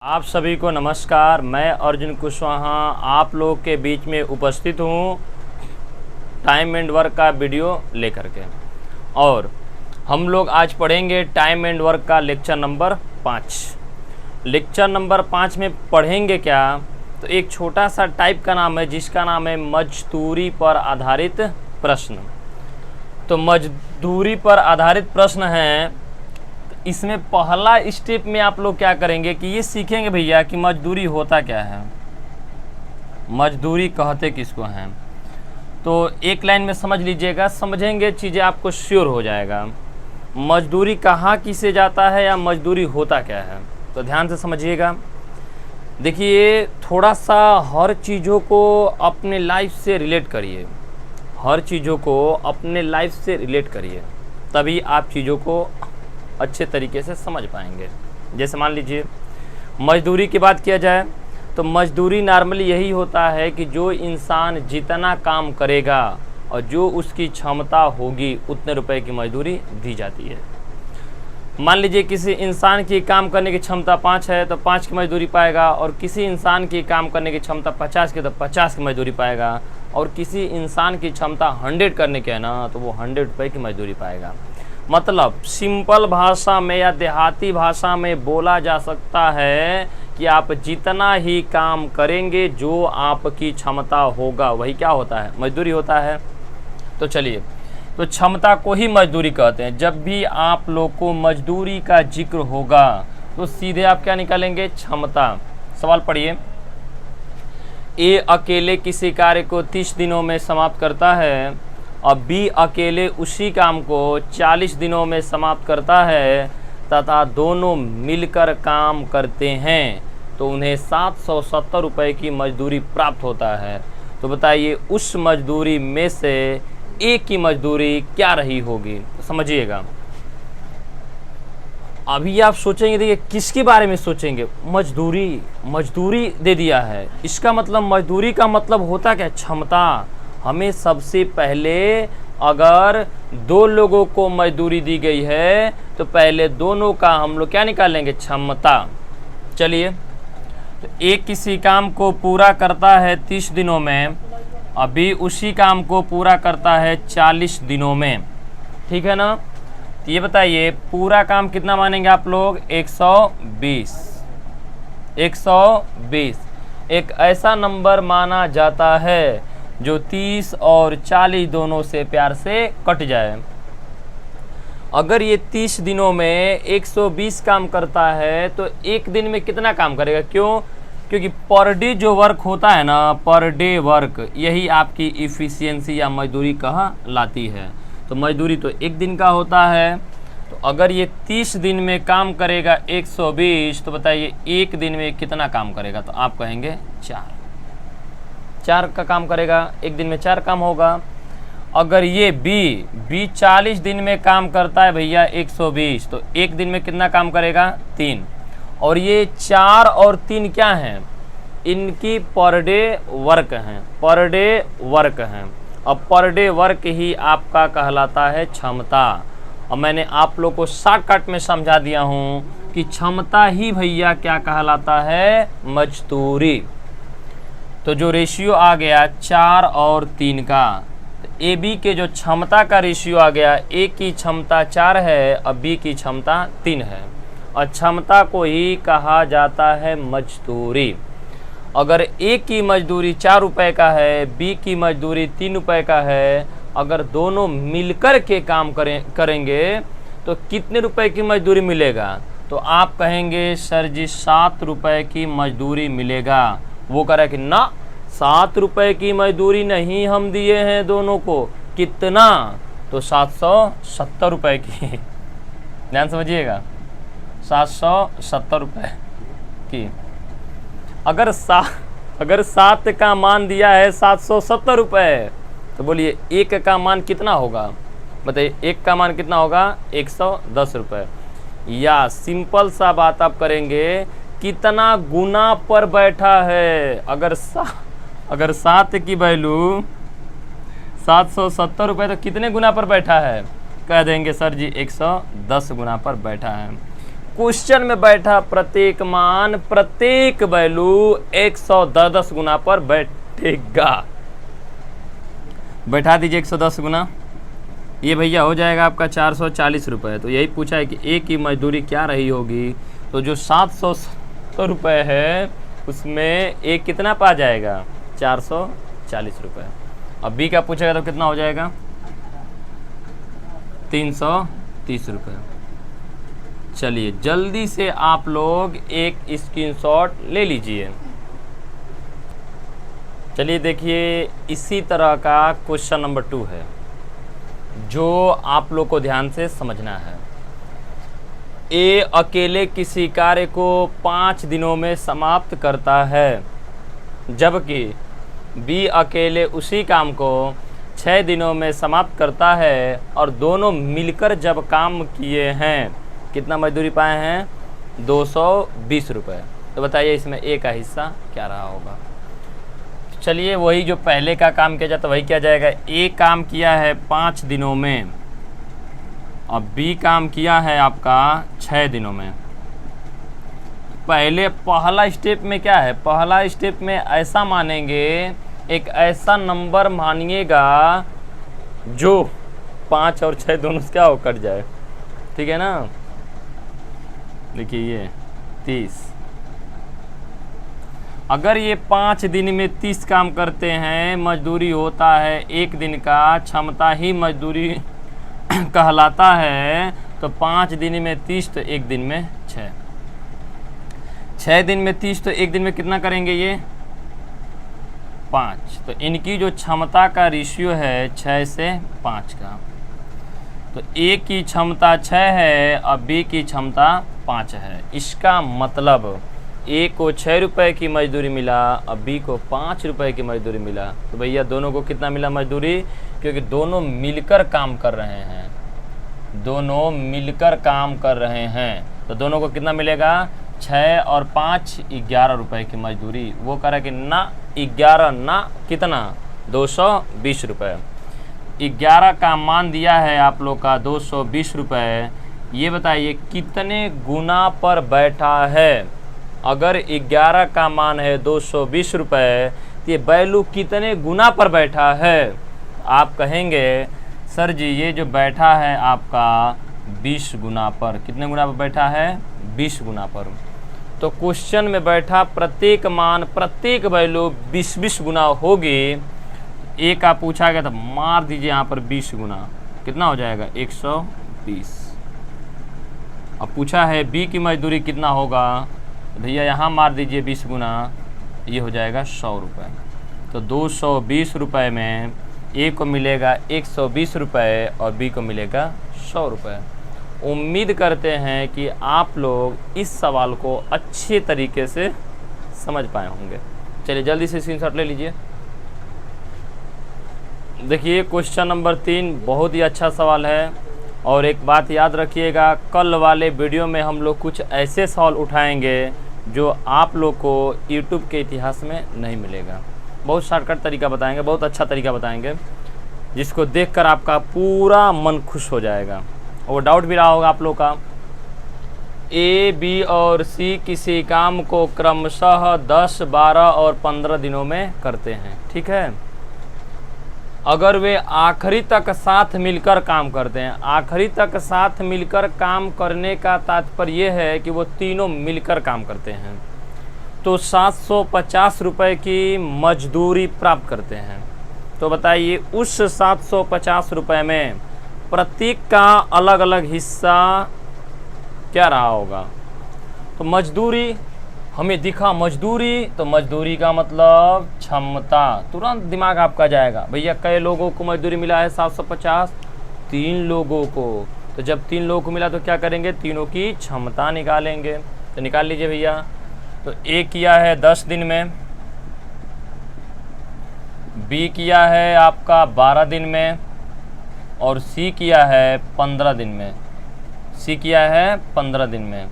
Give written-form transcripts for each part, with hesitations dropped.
आप सभी को नमस्कार। मैं अर्जुन कुशवाहा आप लोग के बीच में उपस्थित हूँ टाइम एंड वर्क का वीडियो लेकर के। और हम लोग आज पढ़ेंगे टाइम एंड वर्क का लेक्चर नंबर 5। लेक्चर नंबर 5 में पढ़ेंगे क्या, तो एक छोटा सा टाइप का नाम है जिसका नाम है मजदूरी पर आधारित प्रश्न। तो मजदूरी पर आधारित प्रश्न है। इसमें पहला स्टेप में आप लोग क्या करेंगे कि ये सीखेंगे भैया कि मजदूरी होता क्या है, मजदूरी कहते किसको हैं। तो एक लाइन में समझ लीजिएगा, समझेंगे चीज़ें आपको श्योर हो जाएगा। मजदूरी कहाँ किसे जाता है या मजदूरी होता क्या है, तो ध्यान से समझिएगा। देखिए थोड़ा सा हर चीज़ों को अपने लाइफ से रिलेट करिए, हर चीज़ों को अपने लाइफ से रिलेट करिए, तभी आप चीज़ों को अच्छे तरीके से समझ पाएंगे। जैसे मान लीजिए मजदूरी की बात किया जाए तो मजदूरी नॉर्मली यही होता है कि जो इंसान जितना काम करेगा और जो उसकी क्षमता होगी उतने रुपए की मजदूरी दी जाती है। मान लीजिए किसी इंसान की काम करने की क्षमता 5 है तो 5 की मजदूरी पाएगा, और किसी इंसान की काम करने की क्षमता 50 की तो 50 की मजदूरी पाएगा, और किसी इंसान की क्षमता 100 करने की है ना तो वो 100 रुपये की मजदूरी पाएगा। मतलब सिंपल भाषा में या देहाती भाषा में बोला जा सकता है कि आप जितना ही काम करेंगे जो आपकी क्षमता होगा वही क्या होता है, मजदूरी होता है। तो चलिए, तो क्षमता को ही मजदूरी कहते हैं। जब भी आप लोग को मजदूरी का जिक्र होगा तो सीधे आप क्या निकालेंगे, क्षमता। सवाल पढ़िए, ए अकेले किसी कार्य को 30 दिनों में समाप्त करता है और बी अकेले उसी काम को 40 दिनों में समाप्त करता है तथा दोनों मिलकर काम करते हैं तो उन्हें 770 रुपये की मजदूरी प्राप्त होता है। तो बताइए उस मजदूरी में से एक की मजदूरी क्या रही होगी, तो समझिएगा। अभी आप सोचेंगे, देखिए किसके बारे में सोचेंगे, मजदूरी। मजदूरी दे दिया है, इसका मतलब मजदूरी का मतलब होता क्या, क्षमता। हमें सबसे पहले अगर 2 लोगों को मजदूरी दी गई है तो पहले दोनों का हम लोग क्या निकालेंगे, क्षमता। चलिए, तो एक किसी काम को पूरा करता है 30 दिनों में, अभी उसी काम को पूरा करता है 40 दिनों में, ठीक है ना। तो ये बताइए पूरा काम कितना मानेंगे आप लोग, 120। 120 एक ऐसा नंबर माना जाता है जो 30 और 40 दोनों से प्यार से कट जाए। अगर ये 30 दिनों में 120 काम करता है तो एक दिन में कितना काम करेगा, क्यों, क्योंकि पर डे जो वर्क होता है ना, पर डे वर्क, यही आपकी इफ़िशियंसी या मजदूरी कहलाती है। तो मजदूरी तो एक दिन का होता है। तो अगर ये 30 दिन में काम करेगा 120, तो बताइए एक दिन में कितना काम करेगा, तो आप कहेंगे 4 का काम करेगा, एक दिन में 4 काम होगा। अगर ये बी 40 दिन में काम करता है भैया 120, तो एक दिन में कितना काम करेगा, 3। और ये 4 और 3 क्या हैं, इनकी पर डे वर्क हैं, पर डे वर्क हैं। अब पर डे वर्क ही आपका कहलाता है क्षमता। और मैंने आप लोग को शॉर्टकट में समझा दिया हूँ कि क्षमता ही भैया क्या कहलाता है, मजदूरी। तो जो रेशियो आ गया 4 और 3 का, तो ए बी के जो क्षमता का रेशियो आ गया, ए की क्षमता 4 है और बी की क्षमता 3 है, और क्षमता को ही कहा जाता है मजदूरी। अगर ए की मजदूरी 4 रुपये का है, बी की मजदूरी 3 रुपये का है, अगर दोनों मिलकर के काम करेंगे तो कितने रुपए की मजदूरी मिलेगा, तो आप कहेंगे सर जी 7 रुपये की मजदूरी मिलेगा। वो कह रहा है कि ना 7 रुपये की मजदूरी नहीं हम दिए हैं दोनों को, कितना, तो 770 रुपये की। ध्यान समझिएगा, 770 रुपये की। अगर 7 का मान दिया है 770 रुपये, तो बोलिए एक का मान कितना होगा, बताइए एक का मान कितना होगा, 110 रुपये। या सिंपल सा बात आप करेंगे, कितना गुना पर बैठा है। अगर 7 की वैल्यू 770 रुपये तो कितने गुना पर बैठा है, कह देंगे सर जी 110 गुना पर बैठा है। क्वेश्चन में बैठा प्रत्येक मान, प्रत्येक वैल्यू 110 गुना पर बैठेगा। बैठा दीजिए 110 गुना, ये भैया हो जाएगा आपका 440 रुपये। तो यही पूछा है कि ए की मजदूरी क्या रही होगी, तो जो 770 रुपये है उसमें ए कितना पा जाएगा, 440 रुपये। अब बी का पूछेगा तो कितना हो जाएगा, 330 रुपये। चलिए जल्दी से आप लोग एक स्क्रीनशॉट ले लीजिए। चलिए देखिए, इसी तरह का क्वेश्चन नंबर 2 है जो आप लोग को ध्यान से समझना है। ए अकेले किसी कार्य को 5 दिनों में समाप्त करता है, जबकि बी अकेले उसी काम को 6 दिनों में समाप्त करता है, और दोनों मिलकर जब काम किए हैं कितना मजदूरी पाए हैं, 220 रुपये। तो बताइए इसमें ए का हिस्सा क्या रहा होगा। चलिए वही जो पहले का काम किया जाता वही किया जाएगा। ए काम किया है 5 दिनों में, और बी काम किया है आपका 6 दिनों में। पहला स्टेप में क्या है, पहला स्टेप में ऐसा मानेंगे, एक ऐसा नंबर मानिएगा जो 5 और 6 दोनों से क्या हो कट जाए, ठीक है ना। देखिए ये 30, अगर ये 5 दिन में 30 काम करते हैं, मजदूरी होता है 1 दिन का, क्षमता ही मजदूरी कहलाता है। तो 5 दिन में 30 तो 1 दिन में 6 दिन में 30 तो 1 दिन में कितना करेंगे ये 5। तो इनकी जो क्षमता का रेशियो है 6 से 5 का। तो ए की क्षमता 6 है और बी की क्षमता 5 है। इसका मतलब ए को 6 रुपये की मजदूरी मिला और बी को 5 रुपये की मजदूरी मिला। तो भैया दोनों को कितना मिला मजदूरी, क्योंकि दोनों मिलकर काम कर रहे हैं, दोनों मिलकर काम कर रहे हैं। तो दोनों को कितना मिलेगा, 6 और 5 11 रुपये की मजदूरी। वो कह रहा है कि ना 11 ना कितना 220 रुपये। 11 का मान दिया है आप लोग का 220 रुपये। ये बताइए कितने गुना पर बैठा है। अगर 11 का मान है 220 रुपये तो ये वैल्यू कितने गुना पर बैठा है। आप कहेंगे सर जी ये जो बैठा है आपका 20 गुना पर। कितने गुना पर बैठा है, 20 गुना पर। तो क्वेश्चन में बैठा प्रत्येक मान, प्रत्येक वैल्यू 20-20 गुना होगी। ए का पूछा गया तो मार दीजिए यहाँ पर 20 गुना, कितना हो जाएगा 120। अब पूछा है बी की मजदूरी कितना होगा, भैया यहाँ मार दीजिए 20 गुना, ये हो जाएगा 100 रुपये। तो 220 रुपये में ए को मिलेगा 120 रुपये और बी को मिलेगा 100 रुपये। उम्मीद करते हैं कि आप लोग इस सवाल को अच्छे तरीके से समझ पाए होंगे। चलिए जल्दी से स्क्रीनशॉट ले लीजिए। देखिए क्वेश्चन नंबर 3 बहुत ही अच्छा सवाल है। और एक बात याद रखिएगा, कल वाले वीडियो में हम लोग कुछ ऐसे सवाल उठाएंगे जो आप लोग को यूट्यूब के इतिहास में नहीं मिलेगा। बहुत शॉर्टकट तरीका बताएंगे, बहुत अच्छा तरीका बताएंगे, जिसको देखकर आपका पूरा मन खुश हो जाएगा। और डाउट भी रहा होगा आप लोग का, ए, बी और सी किसी काम को क्रमशः 10, 12 और 15 दिनों में करते हैं, ठीक है। अगर वे आखिरी तक साथ मिलकर काम करते हैं, आखिरी तक साथ मिलकर काम करने का तात्पर्य यह है कि वो तीनों मिलकर काम करते हैं, तो 750 रुपये की मजदूरी प्राप्त करते हैं। तो बताइए उस 750 रुपये में प्रत्येक का अलग अलग हिस्सा क्या रहा होगा। तो मजदूरी हमें दिखा मजदूरी, तो मजदूरी का मतलब क्षमता, तुरंत दिमाग आपका जाएगा भैया कई लोगों को मजदूरी मिला है 750, 3 लोगों को। तो जब 3 लोगों को मिला तो क्या करेंगे, तीनों की क्षमता निकालेंगे। तो निकाल लीजिए भैया। तो ए किया है 10 दिन में, बी किया है आपका 12 दिन में, और सी किया है 15 दिन में। सी किया है 15 दिन में।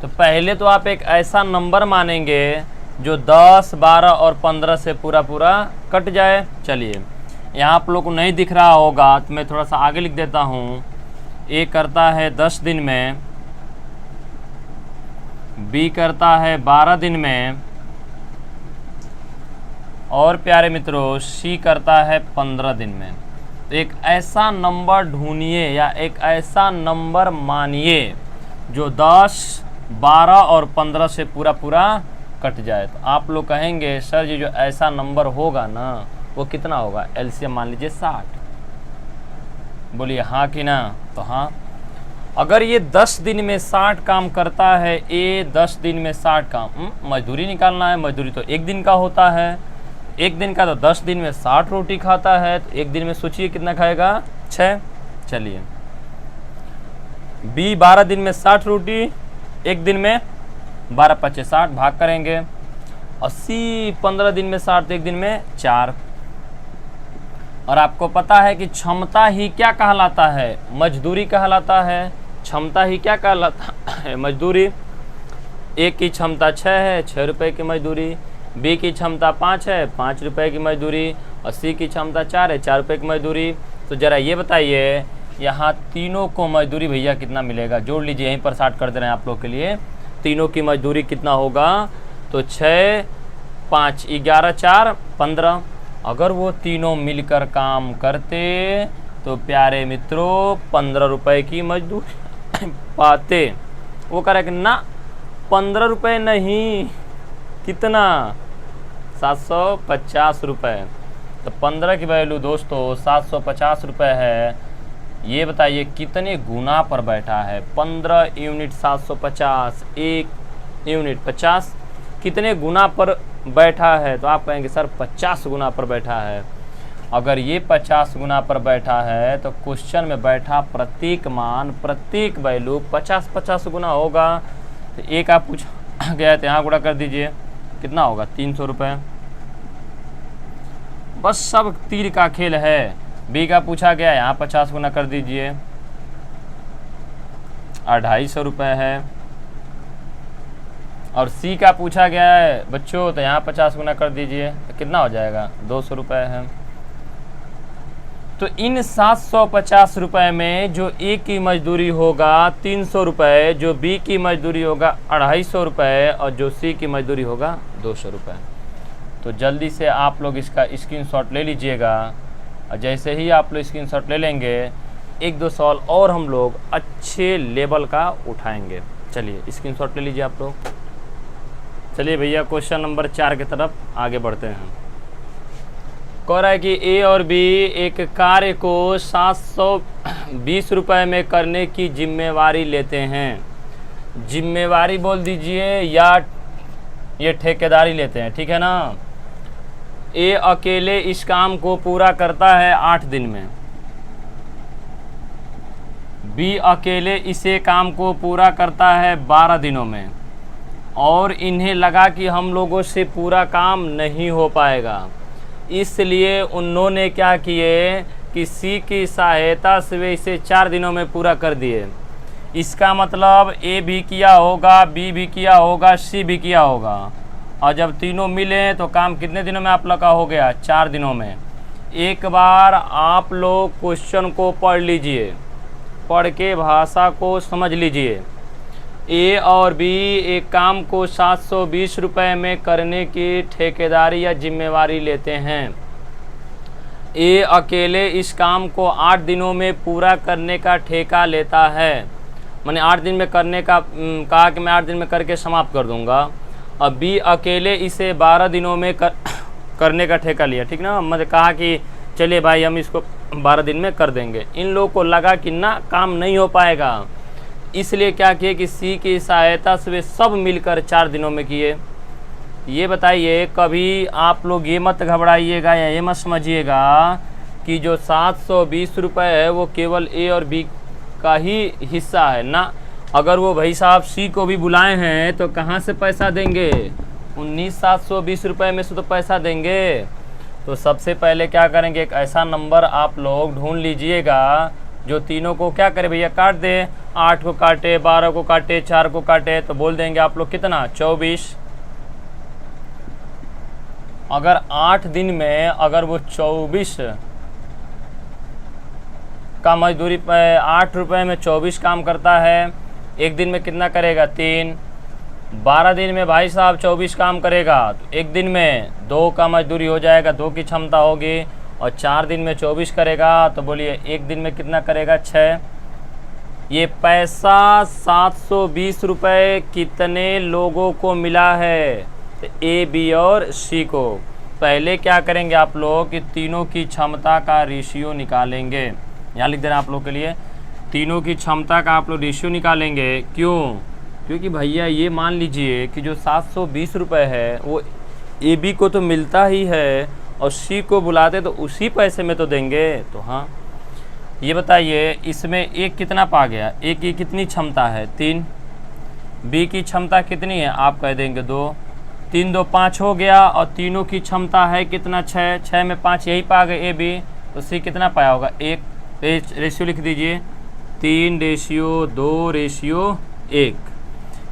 तो पहले तो आप एक ऐसा नंबर मानेंगे जो 10, 12 और 15 से पूरा पूरा कट जाए। चलिए यहाँ आप लोग को नहीं दिख रहा होगा तो मैं थोड़ा सा आगे लिख देता हूँ। ए करता है 10 दिन में, बी करता है 12 दिन में, और प्यारे मित्रों सी करता है 15 दिन में। तो एक ऐसा नंबर ढूंढिए या एक ऐसा नंबर मानिए जो 10, 12 और 15 से पूरा पूरा कट जाए। तो आप लोग कहेंगे सर जी जो ऐसा नंबर होगा ना वो कितना होगा? एलसीएम मान लीजिए 60। बोलिए हाँ कि ना? तो हाँ, अगर ये 10 दिन में 60 काम करता है, ये 10 दिन में 60 काम, मजदूरी निकालना है, मजदूरी तो एक दिन का होता है, एक दिन का तो 10 दिन में 60 रोटी खाता है, तो एक दिन में सोचिए कितना खाएगा? 6। चलिए बी 12 दिन में 60 रोटी, एक दिन में 12 पच्चे 60 भाग करेंगे, 80 15 दिन में 60, एक दिन में 4। और आपको पता है कि क्षमता ही क्या कहलाता है? मजदूरी कहलाता है। क्षमता ही क्या कहलाता है? मजदूरी। ए की क्षमता 6 है, 6 रुपये की मजदूरी। बी की क्षमता 5 है, 5 रुपये की मजदूरी। और सी की क्षमता 4 है, 4 रुपये की मजदूरी। तो ज़रा ये बताइए यहाँ तीनों को मजदूरी भैया कितना मिलेगा? जोड़ लीजिए, यहीं पर 60 कर दे रहे हैं आप लोग के लिए। तीनों की मजदूरी कितना होगा? तो 6, 5, 11, 4, 15। अगर वो तीनों मिलकर काम करते तो प्यारे मित्रों 15 रुपये की मजदूरी पाते। वो कह रहे कि ना 15 रुपये नहीं, कितना? 750 रुपये। तो 15 की वैल्यू दोस्तों 750 रुपये है। ये बताइए कितने गुना पर बैठा है? 15 यूनिट 750, 1 यूनिट 50, कितने गुना पर बैठा है? तो आप कहेंगे सर 50 गुना पर बैठा है। अगर ये 50 गुना पर बैठा है तो क्वेश्चन में बैठा प्रत्येक मान, प्रत्येक वैल्यू 50-50 गुना होगा। तो एक आप पूछा गया तो यहाँ गुणा कर दीजिए, कितना होगा? 300 रुपये। बस सब तीर का खेल है। बी का पूछा गया, यहाँ 50 गुना कर दीजिए, 250 रुपये है। और सी का पूछा गया है बच्चों, तो यहाँ 50 गुना कर दीजिए, तो कितना हो जाएगा? 200 रुपये है। तो इन 750 रुपये में जो ए की मजदूरी होगा 300 रुपये, जो बी की मजदूरी होगा 250 रुपये, और जो सी की मजदूरी होगा 200 रुपये। तो जल्दी से आप लोग इसका स्क्रीनशॉट ले लीजिएगा। और जैसे ही आप लोग स्क्रीनशॉट ले लेंगे, 1-2 सवाल और हम लोग अच्छे लेवल का उठाएंगे। चलिए स्क्रीनशॉट ले लीजिए आप लोग। चलिए भैया क्वेश्चन नंबर 4 की तरफ आगे बढ़ते हैं। कह रहा है कि ए और बी एक कार्य को 720 रुपये में करने की जिम्मेवारी लेते हैं। जिम्मेवारी बोल दीजिए या ये ठेकेदारी लेते हैं, ठीक है ना। ए अकेले इस काम को पूरा करता है 8 दिन में, बी अकेले इसे काम को पूरा करता है 12 दिनों में, और इन्हें लगा कि हम लोगों से पूरा काम नहीं हो पाएगा, इसलिए उन्होंने क्या किए कि सी की सहायता से वे इसे 4 दिनों में पूरा कर दिए। इसका मतलब ए भी किया होगा, बी भी किया होगा, सी भी किया होगा, और जब तीनों मिले तो काम कितने दिनों में आप लोग का हो गया? 4 दिनों में। एक बार आप लोग क्वेश्चन को पढ़ लीजिए, पढ़ के भाषा को समझ लीजिए। ए और बी एक काम को 720 रुपये में करने की ठेकेदारी या जिम्मेवारी लेते हैं। ए अकेले इस काम को 8 दिनों में पूरा करने का ठेका लेता है। मैंने 8 दिन में करने का कहा कि मैं 8 दिन में करके समाप्त कर दूंगा। अब बी अकेले इसे 12 दिनों में करने का ठेका लिया, ठीक ना। मैंने कहा कि चलिए भाई हम इसको 12 दिन में कर देंगे। इन लोगों को लगा कि ना काम नहीं हो पाएगा, इसलिए क्या किए कि सी की सहायता से वे सब मिलकर 4 दिनों में किए। ये बताइए, कभी आप लोग ये मत घबराइएगा या ये मत समझिएगा कि जो 720 रुपये है वो केवल ए और बी का ही हिस्सा है ना। अगर वो भाई साहब सी को भी बुलाए हैं तो कहाँ से पैसा देंगे? 19,720 रुपये में से तो पैसा देंगे। तो सबसे पहले क्या करेंगे, एक ऐसा नंबर आप लोग ढूंढ लीजिएगा जो तीनों को क्या करे भैया, काट दे। 8 को काटे, 12 को काटे, 4 को काटे, तो बोल देंगे आप लोग कितना? 24। अगर 8 दिन में अगर वो 24 का मजदूरी 8 रुपये में 24 काम करता है, एक दिन में कितना करेगा? 3। 12 दिन में भाई साहब 24 काम करेगा तो एक दिन में 2 का मजदूरी हो जाएगा, 2 की क्षमता होगी। और 4 दिन में 24 करेगा तो बोलिए एक दिन में कितना करेगा, 6। ये पैसा 720 रुपये कितने लोगों को मिला है, तो ए, बी और सी को। पहले क्या करेंगे आप लोग कि तीनों की क्षमता का रेशियो निकालेंगे। यहाँ लिख देना आप लोग के लिए, तीनों की क्षमता का आप लोग रेशियो निकालेंगे। क्यों? क्योंकि भैया ये मान लीजिए कि जो 720 रुपये है वो ए, बी को तो मिलता ही है और सी को बुलाते तो उसी पैसे में तो देंगे। तो हाँ, ये बताइए इसमें एक कितना पा गया, एक की कितनी क्षमता है, 3। बी की क्षमता कितनी है, आप कह देंगे 2। 3 2 5 हो गया और तीनों की क्षमता है कितना, 6। 6 में 5 यही पा गए ए, बी। तो सी कितना पाया होगा, 1। रेशियो लिख दीजिए, 3:2:1।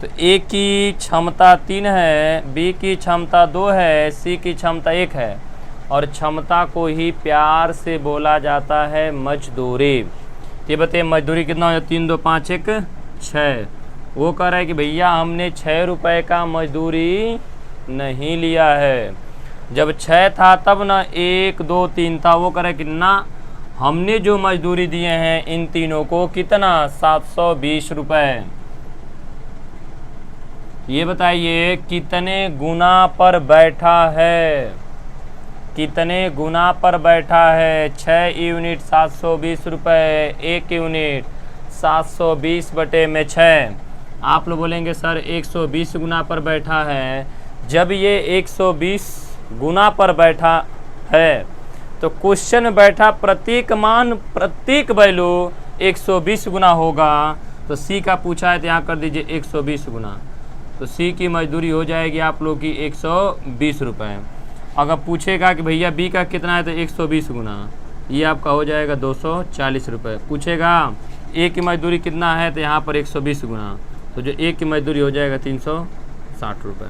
तो ए की क्षमता 3 है, बी की क्षमता 2 है, सी की क्षमता 1 है। और क्षमता को ही प्यार से बोला जाता है मजदूरी। ये बताइए मजदूरी कितना हो, 3 2 5 1 6। वो कह रहा है कि भैया हमने 6 रुपये का मजदूरी नहीं लिया है। जब 6 था तब ना 1 2 3 था। वो कह रहा है कि ना, हमने जो मजदूरी दिए हैं इन तीनों को कितना, 720 रुपये। ये बताइए कितने गुना पर बैठा है, कितने गुना पर बैठा है। 6 यूनिट 720 रुपये, 1 यूनिट 720/6। आप लोग बोलेंगे सर 120 गुना पर बैठा है। जब ये 120 गुना पर बैठा है तो क्वेश्चन में बैठा प्रत्येक मान, प्रत्येक वैल्यू 120 गुना होगा। तो सी का पूछा है तो यहाँ कर दीजिए 120 गुना। तो सी की मजदूरी हो जाएगी आप लोग की 120 रुपये। अगर पूछेगा कि भैया बी का कितना है तो 120 गुना, ये आपका हो जाएगा 240 रुपये। पूछेगा ए की मजदूरी कितना है तो यहाँ पर 120 गुना, तो जो ए की मजदूरी हो जाएगा 360 रुपये।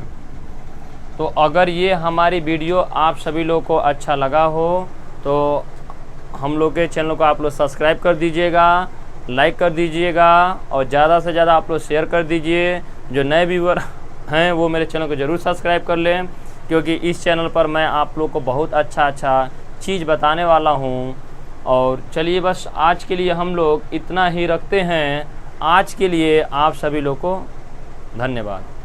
तो अगर ये हमारी वीडियो आप सभी लोग को अच्छा लगा हो तो हम लोग के चैनल को आप लोग सब्सक्राइब कर दीजिएगा, लाइक कर दीजिएगा और ज़्यादा से ज़्यादा आप लोग शेयर कर दीजिए। जो नए व्यूअर हैं वो मेरे चैनल को ज़रूर सब्सक्राइब कर लें, क्योंकि इस चैनल पर मैं आप लोग को बहुत अच्छा चीज़ बताने वाला हूँ। और चलिए बस आज के लिए हम लोग इतना ही रखते हैं। आज के लिए आप सभी लोग को धन्यवाद।